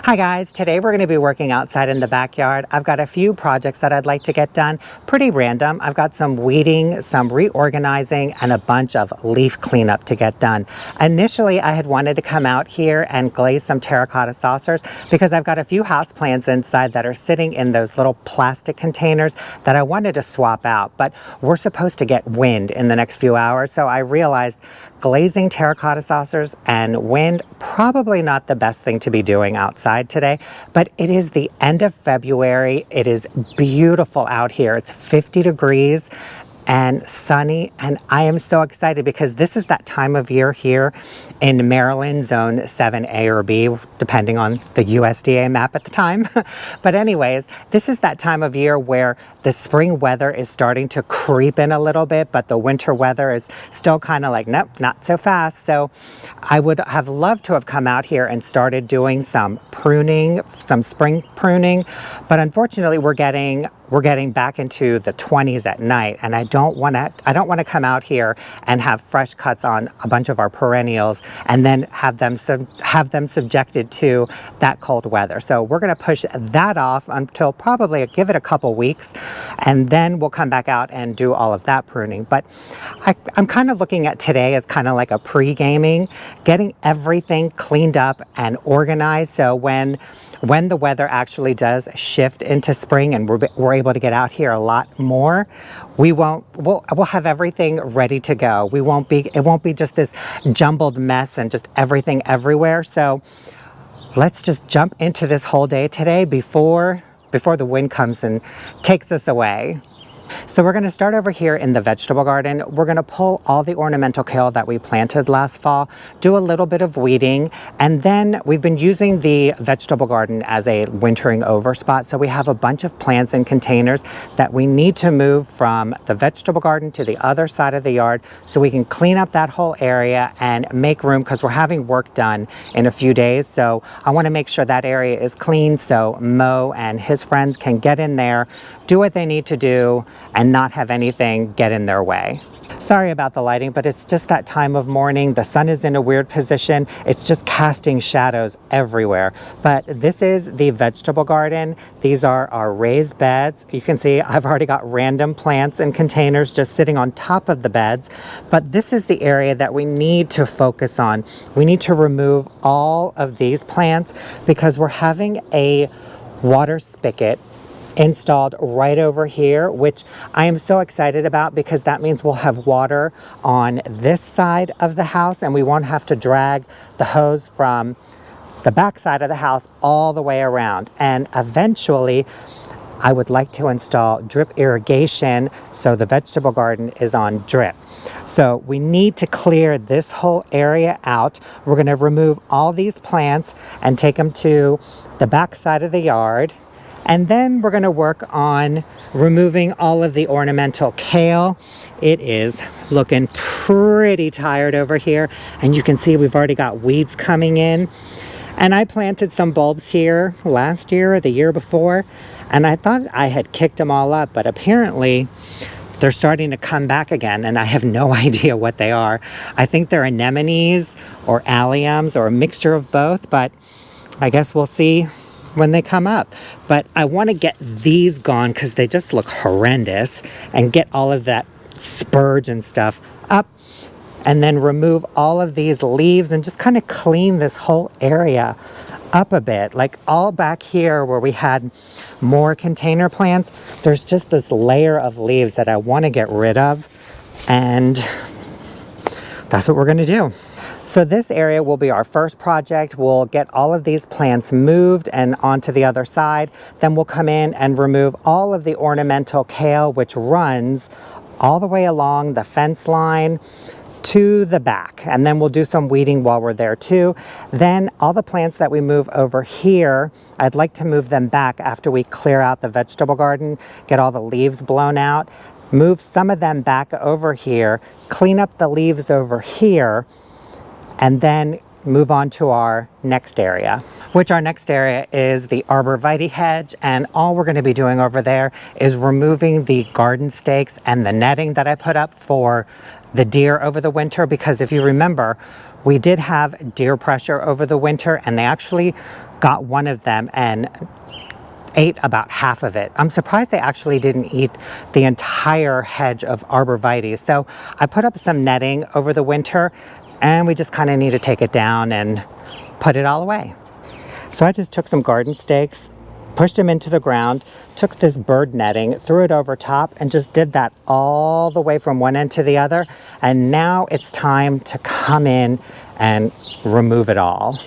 Hi guys, today we're going to be working outside in the backyard. I've got a few projects that I'd like to get done. Pretty random. I've got some weeding, some reorganizing, and a bunch of leaf cleanup to get done. Initially, I had wanted to come out here and glaze some terracotta saucers because I've got a few houseplants inside that are sitting in those little plastic containers that I wanted to swap out, but we're supposed to get wind in the next few hours, so I realized glazing terracotta saucers and wind, probably not the best thing to be doing outside today, but it is the end of February. It is beautiful out here. It's 50 degrees and sunny, and I am so excited because this is that time of year here in Maryland, zone 7A or B, depending on the USDA map at the time. But anyways, this is that time of year where the spring weather is starting to creep in a little bit, but the winter weather is still kind of like, nope, not so fast. So I would have loved to have come out here and started doing some pruning, some spring pruning, but unfortunately we're getting back into the 20s at night, and I don't want to come out here and have fresh cuts on a bunch of our perennials and then have them subjected to that cold weather. So we're going to push that off until probably give it a couple weeks, and then we'll come back out and do all of that pruning. But I'm kind of looking at today as kind of like a pre-gaming, getting everything cleaned up and organized, so when the weather actually does shift into spring and we're able to get out here a lot more, we'll have everything ready to go. It won't be just this jumbled mess and just everything everywhere. So let's just jump into this whole day today before the wind comes and takes us away. So we're going to start over here in the vegetable garden. We're going to pull all the ornamental kale that we planted last fall, do a little bit of weeding, and then we've been using the vegetable garden as a wintering over spot. So we have a bunch of plants in containers that we need to move from the vegetable garden to the other side of the yard so we can clean up that whole area and make room, because we're having work done in a few days. So I want to make sure that area is clean so Mo and his friends can get in there, do what they need to do, and not have anything get in their way. Sorry about the lighting, but it's just that time of morning. The sun is in a weird position. It's just casting shadows everywhere. But this is the vegetable garden. These are our raised beds. You can see I've already got random plants and containers just sitting on top of the beds. But this is the area that we need to focus on. We need to remove all of these plants because we're having a water spigot installed right over here, which I am so excited about because that means we'll have water on this side of the house and we won't have to drag the hose from the back side of the house all the way around. And eventually I would like to install drip irrigation so the vegetable garden is on drip. So we need to clear this whole area out. We're going to remove all these plants and take them to the back side of the yard. And then we're going to work on removing all of the ornamental kale. It is looking pretty tired over here. And you can see we've already got weeds coming in. And I planted some bulbs here last year or the year before. And I thought I had kicked them all up, but apparently they're starting to come back again. And I have no idea what they are. I think they're anemones or alliums or a mixture of both, but I guess we'll see when they come up. But I want to get these gone because they just look horrendous, and get all of that spurge and stuff up, and then remove all of these leaves and just kind of clean this whole area up a bit. Like all back here where we had more container plants, there's just this layer of leaves that I want to get rid of, and that's what we're going to do. So this area will be our first project. We'll get all of these plants moved and onto the other side. Then we'll come in and remove all of the ornamental kale, which runs all the way along the fence line to the back. And then we'll do some weeding while we're there too. Then all the plants that we move over here, I'd like to move them back after we clear out the vegetable garden, get all the leaves blown out, move some of them back over here, clean up the leaves over here, and then move on to our next area, which our next area is the arborvitae hedge. And all we're going to be doing over there is removing the garden stakes and the netting that I put up for the deer over the winter, because if you remember, we did have deer pressure over the winter, and they actually got one of them and ate about half of it. I'm surprised they actually didn't eat the entire hedge of arborvitae. So I put up some netting over the winter, and we just kind of need to take it down and put it all away. So I just took some garden stakes, pushed them into the ground, took this bird netting, threw it over top, and just did that all the way from one end to the other. And now it's time to come in and remove it all.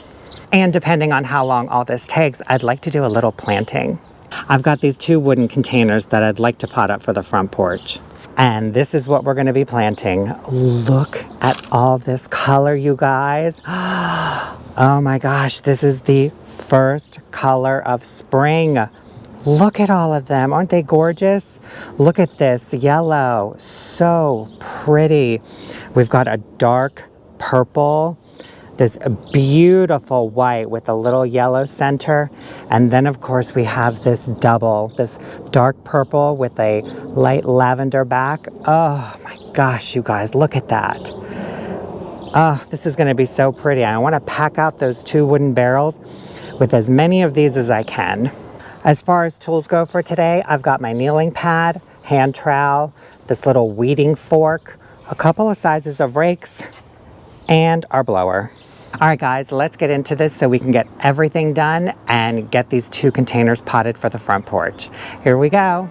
And depending on how long all this takes, I'd like to do a little planting. I've got these 2 wooden containers that I'd like to pot up for the front porch. And this is what we're going to be planting. Look at all this color, you guys. Oh my gosh, this is the first color of spring. Look at all of them. Aren't they gorgeous? Look at this yellow. So pretty. We've got a dark purple, this beautiful white with a little yellow center. And then of course we have this double, this dark purple with a light lavender back. Oh my gosh, you guys, look at that. Oh, this is gonna be so pretty. I wanna pack out those 2 wooden barrels with as many of these as I can. As far as tools go for today, I've got my kneeling pad, hand trowel, this little weeding fork, a couple of sizes of rakes, and our blower. All right, guys, let's get into this so we can get everything done and get these 2 containers potted for the front porch. Here we go.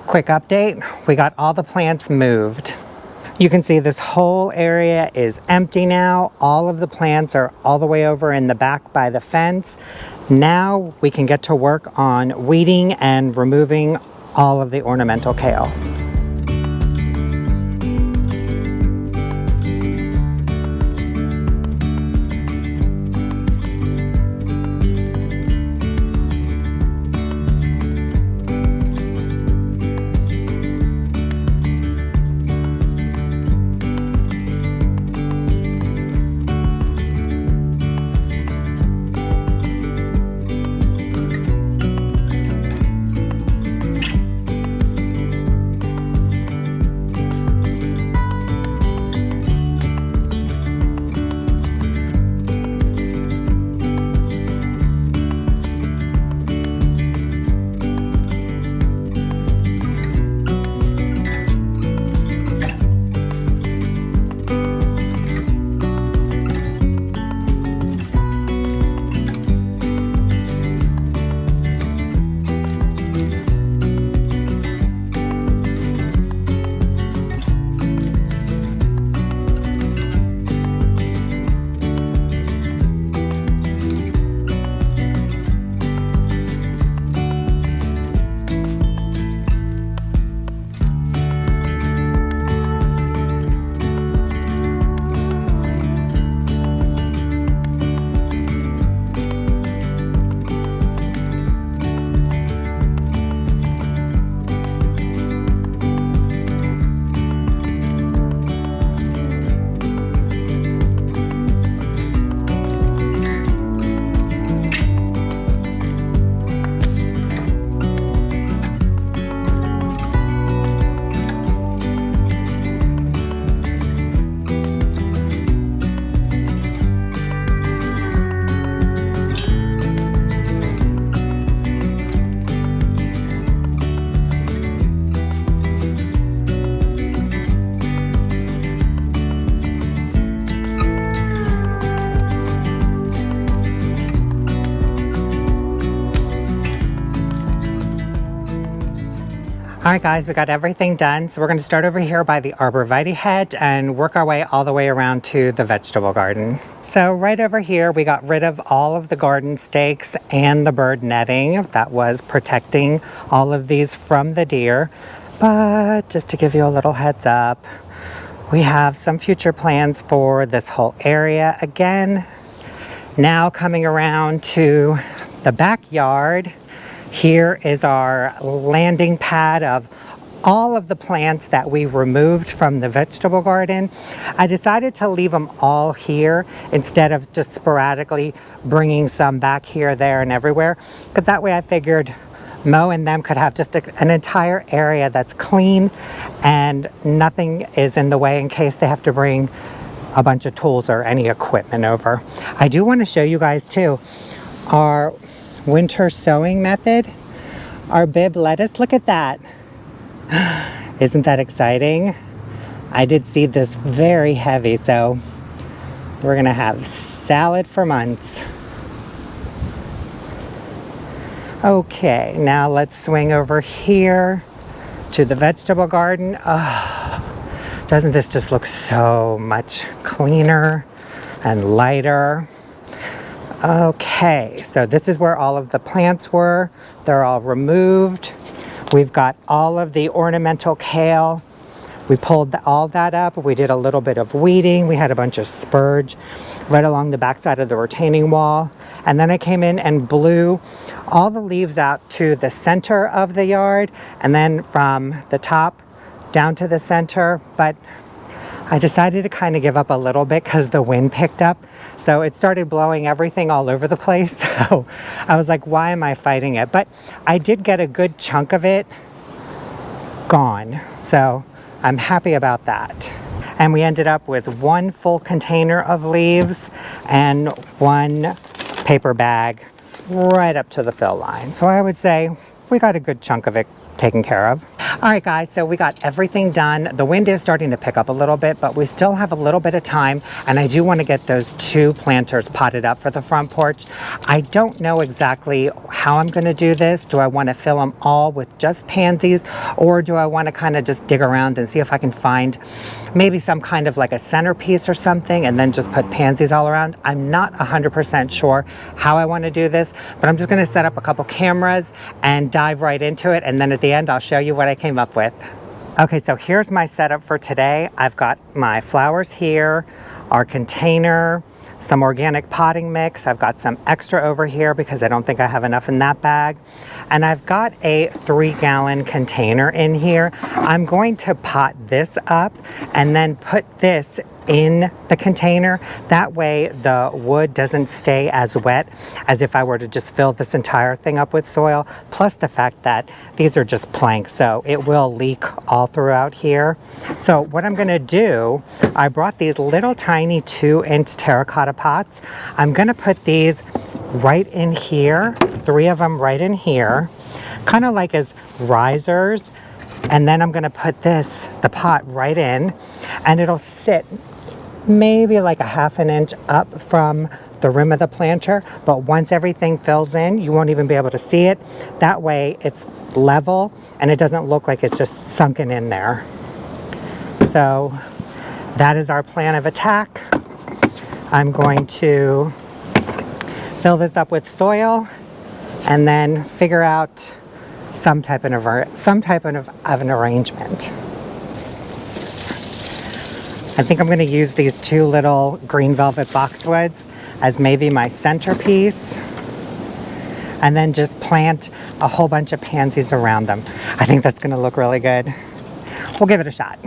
Quick update, we got all the plants moved. You can see this whole area is empty now. All of the plants are all the way over in the back by the fence. Now we can get to work on weeding and removing all of the ornamental kale. All right, guys, we got everything done. So we're going to start over here by the arborvitae hedge and work our way all the way around to the vegetable garden. So right over here, we got rid of all of the garden stakes and the bird netting that was protecting all of these from the deer. But just to give you a little heads up, we have some future plans for this whole area. Again, now coming around to the backyard, here is our landing pad of all of the plants that we removed from the vegetable garden. I decided to leave them all here instead of just sporadically bringing some back here, there, and everywhere. Because that way I figured Mo and them could have just an entire area that's clean and nothing is in the way in case they have to bring a bunch of tools or any equipment over. I do want to show you guys too our winter sowing method, our Bibb lettuce. Look at that. Isn't that exciting? I did see this very heavy, so we're gonna have salad for months. Okay, now let's swing over here to the vegetable garden. Oh, doesn't this just look so much cleaner and lighter? Okay, so this is where all of the plants were. They're all removed. We've got all of the ornamental kale. We pulled all that up. We did a little bit of weeding. We had a bunch of spurge right along the backside of the retaining wall. And then I came in and blew all the leaves out to the center of the yard and then from the top down to the center. But I decided to kind of give up a little bit because the wind picked up. So it started blowing everything all over the place. So I was like, why am I fighting it? But I did get a good chunk of it gone. So I'm happy about that. And we ended up with one full container of leaves and one paper bag right up to the fill line. So I would say we got a good chunk of it taken care of. All right, guys, so we got everything done. The wind is starting to pick up a little bit, but we still have a little bit of time, and I do want to get those 2 planters potted up for the front porch. I don't know exactly how I'm going to do this. Do I want to fill them all with just pansies, or do I want to kind of just dig around and see if I can find maybe some kind of like a centerpiece or something and then just put pansies all around? I'm not 100% sure how I want to do this, but I'm just going to set up a couple cameras and dive right into it, and then at the end I'll show you what I came up with. Okay, so here's my setup for today. I've got my flowers here, our container, some organic potting mix. I've got some extra over here because I don't think I have enough in that bag. And I've got a 3-gallon container in here. I'm going to pot this up and then put this in the container. That way the wood doesn't stay as wet as if I were to just fill this entire thing up with soil, plus the fact that these are just planks, so it will leak all throughout here. So what I'm gonna do, I brought these little tiny 2-inch terracotta pots. I'm gonna put these right in here, 3 of them right in here, kind of like as risers. And then I'm gonna put the pot right in, and it'll sit maybe like a 1/2 inch up from the rim of the planter. But once everything fills in, you won't even be able to see it. That way it's level and it doesn't look like it's just sunken in there. So that is our plan of attack. I'm going to fill this up with soil and then figure out some type of an arrangement. I think I'm going to use these 2 little green velvet boxwoods as maybe my centerpiece, and then just plant a whole bunch of pansies around them. I think that's going to look really good. We'll give it a shot.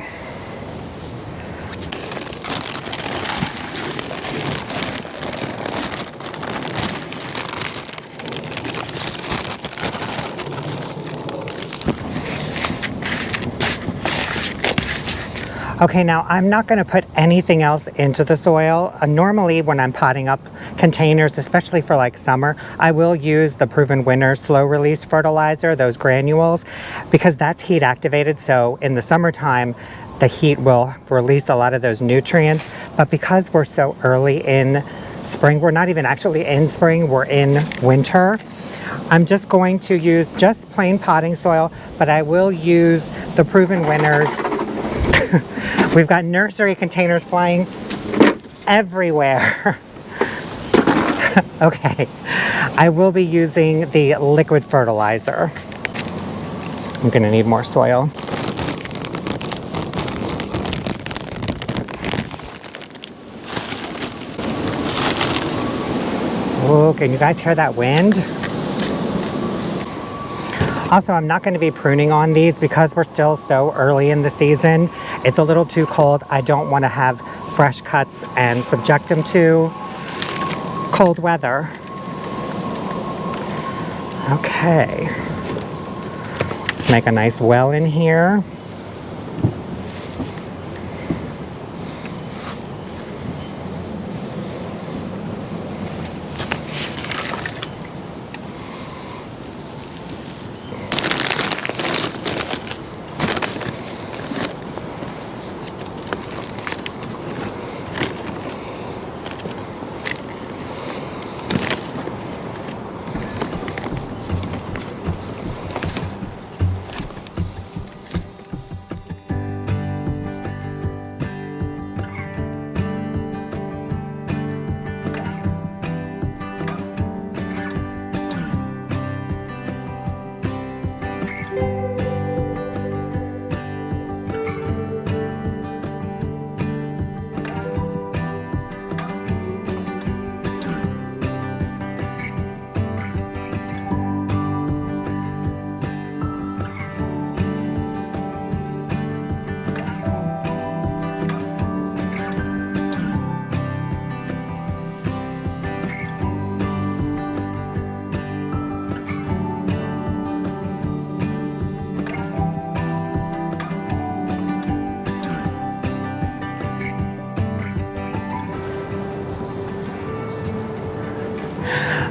Okay, now I'm not going to put anything else into the soil. Normally when I'm potting up containers, especially for like summer, I will use the Proven Winner slow release fertilizer, those granules, because that's heat activated. So in the summertime, the heat will release a lot of those nutrients. But because we're so early in spring. We're not even actually in spring, we're in winter. I'm just going to use just plain potting soil, but I will use the Proven Winners. We've got nursery containers flying everywhere. Okay, I will be using the liquid fertilizer. I'm gonna need more soil. Oh, can you guys hear that wind? Also, I'm not going to be pruning on these because we're still so early in the season. It's a little too cold. I don't want to have fresh cuts and subject them to cold weather. Okay. Let's make a nice well in here.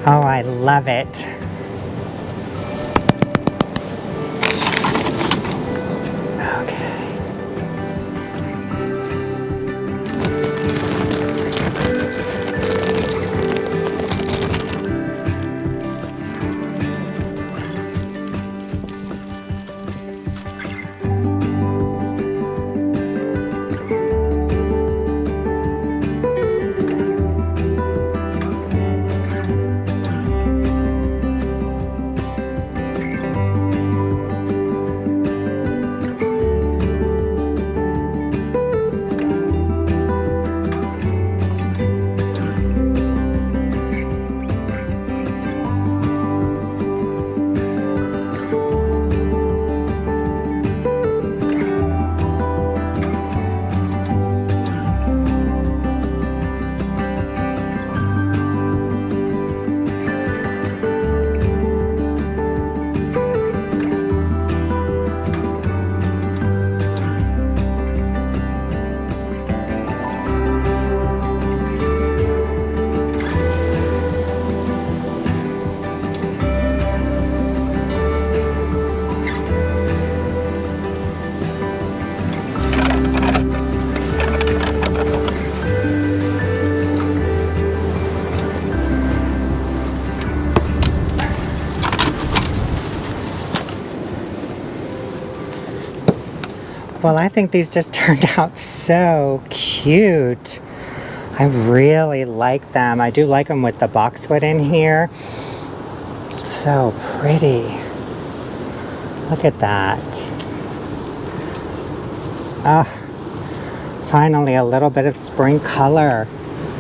Oh, I love it. Well, I think these just turned out so cute. I really like them. I do like them with the boxwood in here. So pretty. Look at that. Ah, finally a little bit of spring color.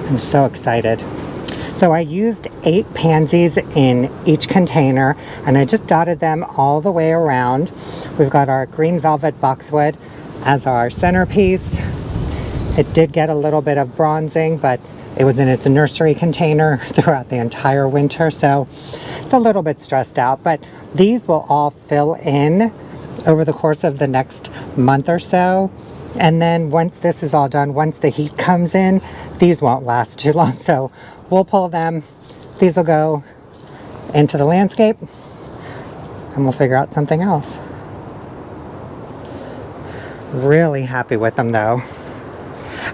I'm so excited. So I used 8 pansies in each container and I just dotted them all the way around. We've got our green velvet boxwood as our centerpiece. It did get a little bit of bronzing, but it was in its nursery container throughout the entire winter, so it's a little bit stressed out, but these will all fill in over the course of the next month or so. And then once this is all done, once the heat comes in, these won't last too long, so we'll pull them. These will go into the landscape and we'll figure out something else. Really happy with them though.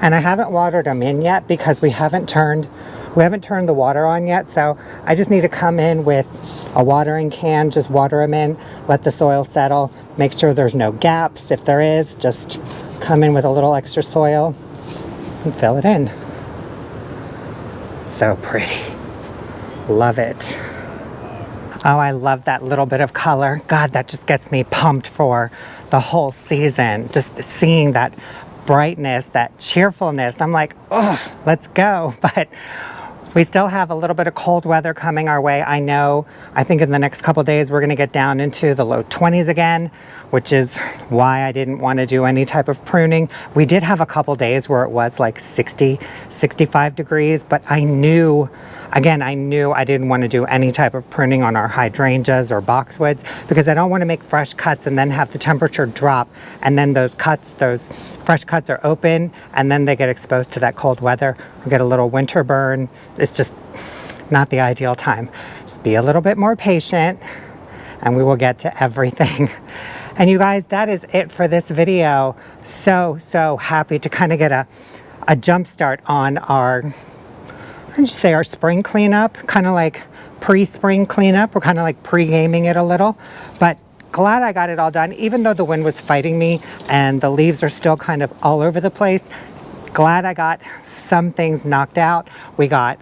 And I haven't watered them in yet because we haven't turned We haven't turned the water on yet, so I just need to come in with a watering can, just water them in, let the soil settle, make sure there's no gaps. If there is, just come in with a little extra soil and fill it in. So pretty. Love it. Oh, I love that little bit of color. God, that just gets me pumped for the whole season. Just seeing that brightness, that cheerfulness. I'm like, oh, let's go. But we still have a little bit of cold weather coming our way. I think in the next couple days we're gonna get down into the low 20s again, which is why I didn't want to do any type of pruning. We did have a couple days where it was like 60, 65 degrees, but I knew I didn't want to do any type of pruning on our hydrangeas or boxwoods because I don't want to make fresh cuts and then have the temperature drop, and then those fresh cuts are open and then they get exposed to that cold weather. We get a little winter burn. It's just not the ideal time. Just be a little bit more patient and we will get to everything. And you guys, that is it for this video. So happy to kind of get a jump start on our spring cleanup, kind of like pre-spring cleanup. We're kind of like pre-gaming it a little, but glad I got it all done, even though the wind was fighting me and the leaves are still kind of all over the place. Glad I got some things knocked out. We got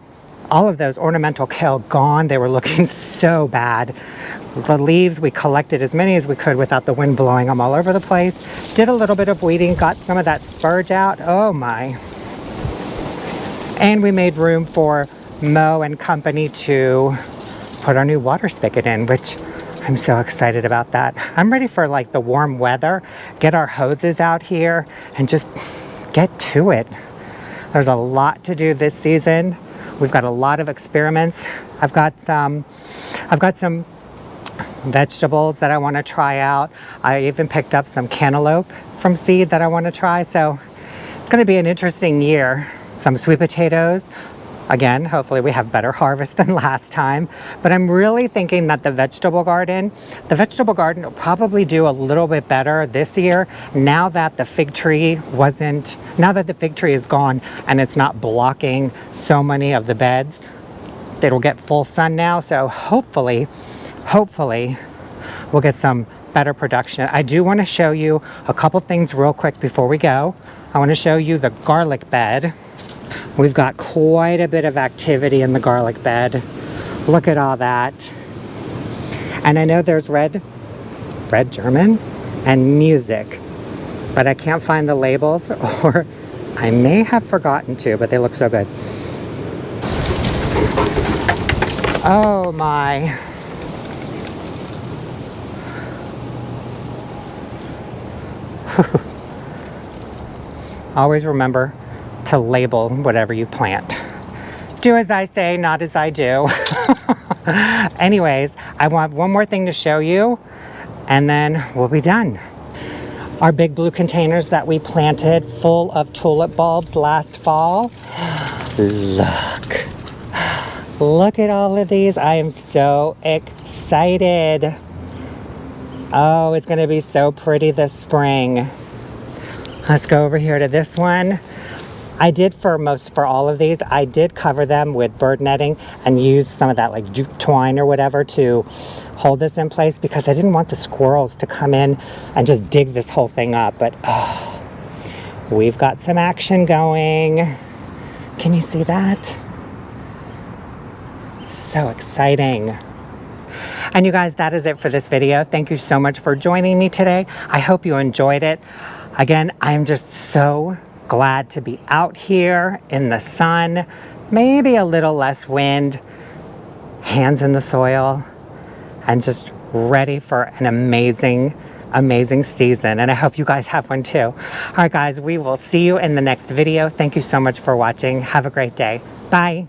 all of those ornamental kale gone. They were looking so bad. The leaves, we collected as many as we could without the wind blowing them all over the place. Did a little bit of weeding, got some of that spurge out. Oh my. And we made room for Mo and company to put our new water spigot in, which I'm so excited about that. I'm ready for like the warm weather, get our hoses out here and just get to it. There's a lot to do this season. We've got a lot of experiments. I've got some vegetables that I want to try out. I even picked up some cantaloupe from seed that I want to try. So it's going to be an interesting year. Some sweet potatoes. Again, hopefully we have better harvest than last time. But I'm really thinking that the vegetable garden will probably do a little bit better this year now that the fig tree is gone and it's not blocking so many of the beds. It'll get full sun now, so hopefully we'll get some better production. I do want to show you a couple things real quick before we go. I want to show you the garlic bed. We've got quite a bit of activity in the garlic bed. Look at all that. And I know there's red German and music, but I can't find the labels, or I may have forgotten to, but they look so good. Oh my. Always remember to label whatever you plant. Do as I say, not as I do. Anyways, I want one more thing to show you and then we'll be done. Our big blue containers that we planted full of tulip bulbs last fall. Look at all of these. I am so excited. Oh, it's gonna be so pretty this spring. Let's go over here to this one. I did for all of these, I did cover them with bird netting and use some of that like jute twine or whatever to hold this in place because I didn't want the squirrels to come in and just dig this whole thing up. But we've got some action going. Can you see that? So exciting. And you guys, that is it for this video. Thank you so much for joining me today. I hope you enjoyed it. Again, I'm just so glad to be out here in the sun, maybe a little less wind, hands in the soil, and just ready for an amazing season. And I hope you guys have one too. All right, guys, we will see you in the next video. Thank you so much for watching. Have a great day. Bye.